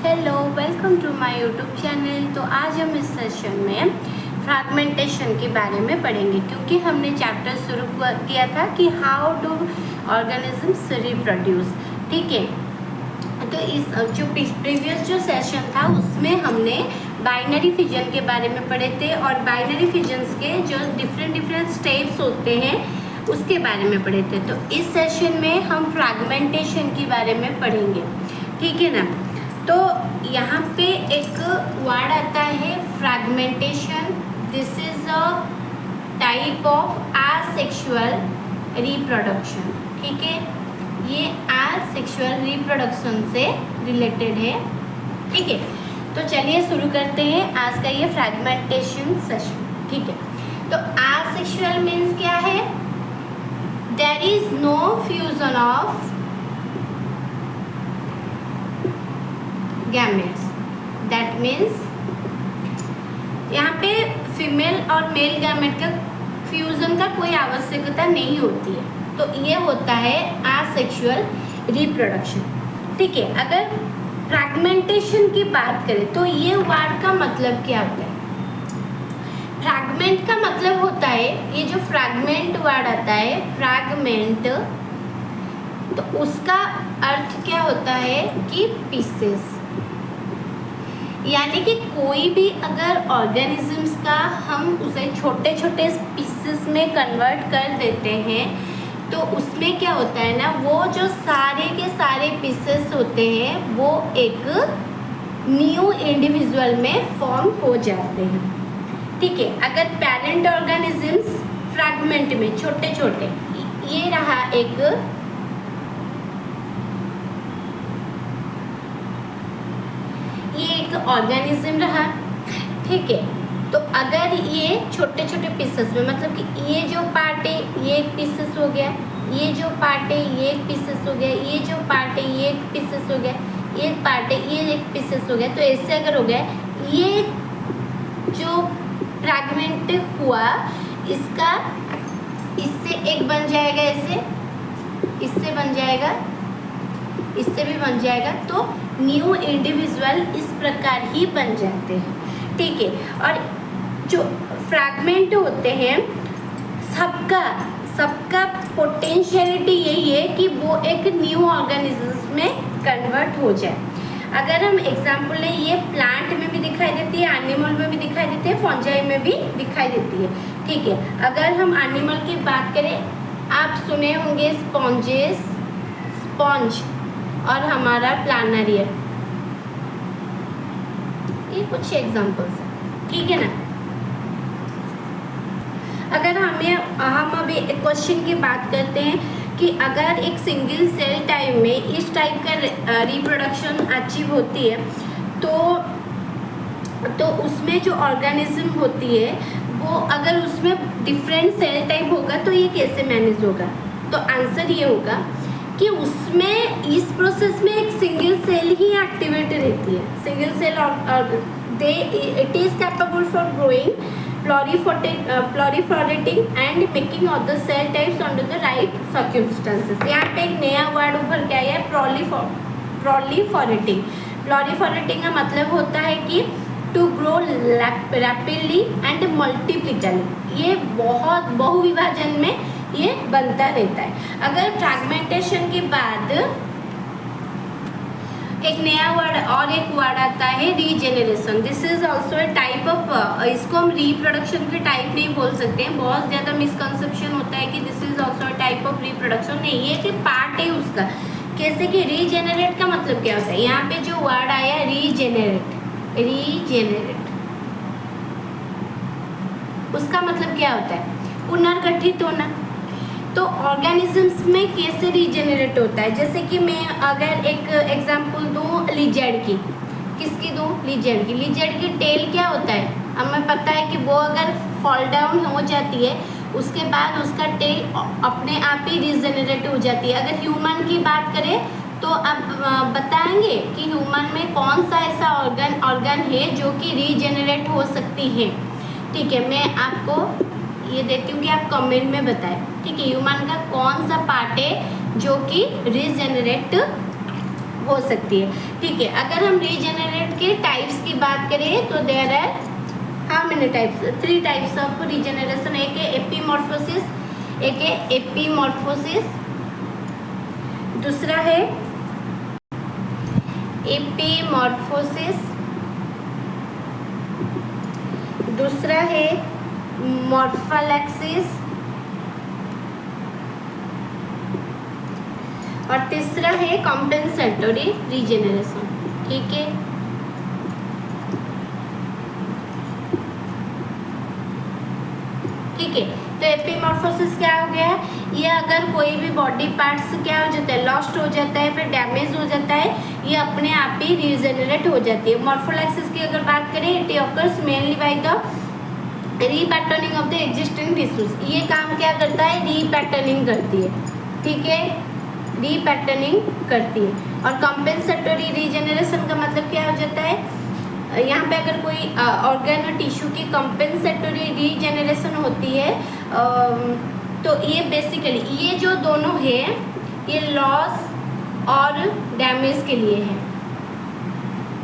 Hello, welcome to my YouTube channel. तो आज हम इस सेशन में फ्रैगमेंटेशन के बारे में पढ़ेंगे, क्योंकि हमने चैप्टर शुरू किया था कि हाउ डू ऑर्गेनिजम्स रिप्रोड्यूस। ठीक है, तो इस जो प्रीवियस जो सेशन था उसमें हमने बाइनरी फिजन के बारे में पढ़े थे और बाइनरी फिजन्स के जो डिफरेंट स्टेप्स होते हैं उसके बारे में पढ़े थे। तो इस सेशन में हम फ्रैगमेंटेशन के बारे में पढ़ेंगे, ठीक है ना। तो यहाँ पे एक वर्ड आता है fragmentation. This is a type of asexual reproduction. ठीक है, ये आसेक्सुअल रिप्रोडक्शन से रिलेटेड है। ठीक है, तो चलिए शुरू करते हैं आज का ये फ्रैगमेंटेशन सेशन। ठीक है, तो आसेक्सुअल मीन्स क्या है? There is no fusion of gametes. That means यहाँ पे फीमेल और मेल गैमेट का फ्यूजन का कोई आवश्यकता नहीं होती है। तो ये होता है आसेक्सुअल रिप्रोडक्शन। ठीक है, अगर फ्रैगमेंटेशन की बात करें तो ये वर्ड का मतलब क्या होता है? फ्रैगमेंट का मतलब होता है, ये जो फ्रैगमेंट वर्ड आता है फ्रैगमेंट, तो उसका अर्थ क्या होता है कि पीसेस। यानी कि कोई भी अगर ऑर्गेनिजम्स का हम उसे छोटे छोटे पीसेस में कन्वर्ट कर देते हैं तो उसमें क्या होता है ना, वो जो सारे के सारे पीसेस होते हैं वो एक न्यू इंडिविजुअल में फॉर्म हो जाते हैं। ठीक है, अगर पेरेंट ऑर्गेनिजम्स फ्रैगमेंट में छोटे छोटे, ये रहा एक ऑर्गेनिज्म रहा। ठीक है, तो अगर ये छोटे छोटे पीसेस में, मतलब कि ये जो पार्ट है ये एक पीसेस हो गया, ये जो पार्ट है ये एक पीसेस हो गया, ये जो पार्ट है ये एक पीसेस हो गया, ये पार्ट है ये एक पीसेस हो गया, तो ऐसे अगर हो गया, ये जो फ्रैगमेंट हुआ इसका इससे एक बन जाएगा, ऐसे इससे बन जाएगा, इससे भी बन जाएगा, तो न्यू इंडिविजुअल इस प्रकार ही बन जाते हैं। ठीक है, और जो फ्रैगमेंट होते हैं सबका पोटेंशियलिटी यही है कि वो एक न्यू ऑर्गेनिज्म में कन्वर्ट हो जाए। अगर हम एग्जांपल लें, ये प्लांट में भी दिखाई देती है, एनिमल में भी दिखाई देती है, फंजाई में भी दिखाई देती है। ठीक है, अगर हम एनिमल की बात करें, आप सुने होंगे स्पॉन्जेस, स्पॉन्ज और हमारा प्लानरियर, ये कुछ एग्जांपल्स हैं। ठीक है ना। अगर हम अभी एक क्वेश्चन की बात करते हैं कि अगर एक सिंगल सेल टाइप में इस टाइप का रिप्रोडक्शन अचीव होती है तो उसमें जो ऑर्गेनिज्म होती है वो अगर उसमें डिफरेंट सेल टाइप होगा तो ये कैसे मैनेज होगा? तो आंसर ये होगा कि उसमें इस प्रोसेस में एक सिंगल सेल ही एक्टिवेट रहती है। सिंगल सेल और it is capable for growing, proliferating and making other cell types under the right circumstances. यहाँ पे एक नया वर्ड उभर के आया है, प्लॉरीफोरेटिंग। प्लॉरीफोरेटिंग का मतलब होता है कि टू ग्रो रैपिडली एंड मल्टीप्लिकली। ये बहुत बहुविभाजन में ये बनता रहता है। अगर फ्रैगमेंटेशन के बाद एक नया वर्ड और एक वर्ड आता है regeneration. This is also a type of, इसको हम रिप्रोडक्शन के टाइप नहीं बोल सकते हैं। बहुत ज़्यादा मिसकंसेप्शन होता है कि this is also a type of reproduction. नहीं, ये कि पार्ट है उसका। कैसे कि रीजेनरेट का मतलब क्या होता है? यहाँ पे जो वर्ड आया रीजेनरेट, उसका मतलब क्या होता है? पुनर्गठित होना। तो ऑर्गेनिजम्स में कैसे रीजेनरेट होता है? जैसे कि मैं अगर एक एग्जांपल दूँ लिजर्ड की, किसकी दूँ? लिजर्ड की। लिजर्ड की टेल क्या होता है? हमें पता है कि वो अगर फॉल डाउन हो जाती है उसके बाद उसका टेल अपने आप ही रीजेनरेट हो जाती है। अगर ह्यूमन की बात करें तो अब बताएंगे कि ह्यूमन में कौन सा ऐसा ऑर्गन है जो कि रीजेनरेट हो सकती है। ठीक है, मैं आपको ये देती हूँ कि आप कमेंट में बताएं। ठीक है, ह्यूमन का कौन सा पार्ट है जो कि रीजेनरेट हो सकती है। ठीक है, अगर हम रीजेनरेट के टाइप्स की बात करें तो there are how many types, 3 types of regeneration. एक है एपीमॉर्फोसिस, एक है एपीमॉर्फोसिस, दूसरा है एपीमॉर्फोसिस, दूसरा है मॉर्फोलैक्सिस और तीसरा है कॉम्पेंसेटरी रीजेनरेशन। ठीक है, ठीक है। तो एपीमॉर्फोसिस क्या हो गया, ये अगर कोई भी बॉडी पार्ट्स क्या हो जाता है, लॉस्ट हो जाता है, फिर डैमेज हो जाता है, ये अपने आप ही रीजेनरेट हो जाती है। मॉर्फोलैक्सिस की अगर बात करें, it occurs mainly by the repatterning of the existing tissues. ये काम क्या करता है, रीपैटर्निंग करती है। ठीक है, रीपैटर्निंग करती है। और कॉम्पेंसेटरी रीजेनरेशन का मतलब क्या हो जाता है, यहाँ पे अगर कोई ऑर्गन और टिश्यू की कॉम्पेंसेटरी रीजेनरेशन होती है तो ये बेसिकली ये जो दोनों है ये लॉस और डैमेज के लिए है,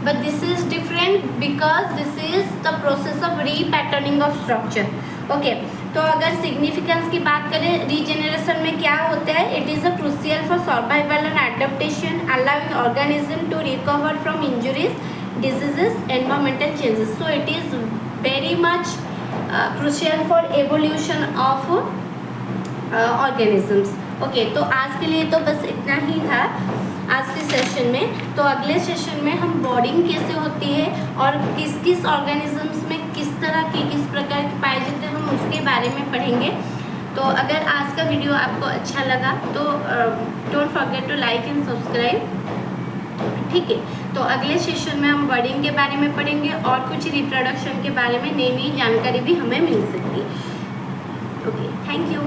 but this is different because this is the process of repatterning of structure. Okay, तो अगर सिग्निफिकेंस की बात करें रीजेनरेशन में क्या होता है, it is a crucial for survival and adaptation, allowing organism to recover from injuries, diseases, environmental changes. So it is very much crucial for evolution of organisms. Okay, तो आज के लिए तो बस इतना ही था आज के सेशन में। तो अगले सेशन में हम बॉडिंग कैसे होती है और किस किस ऑर्गेनिजम्स में किस तरह की किस प्रकार के पाए जाते हैं, हम उसके बारे में पढ़ेंगे। तो अगर आज का वीडियो आपको अच्छा लगा तो don't forget to like and subscribe. ठीक है, तो अगले सेशन में हम बर्डिंग के बारे में पढ़ेंगे और कुछ रिप्रोडक्शन के बारे में नई नई जानकारी भी हमें मिल सकती है। Okay, thank you.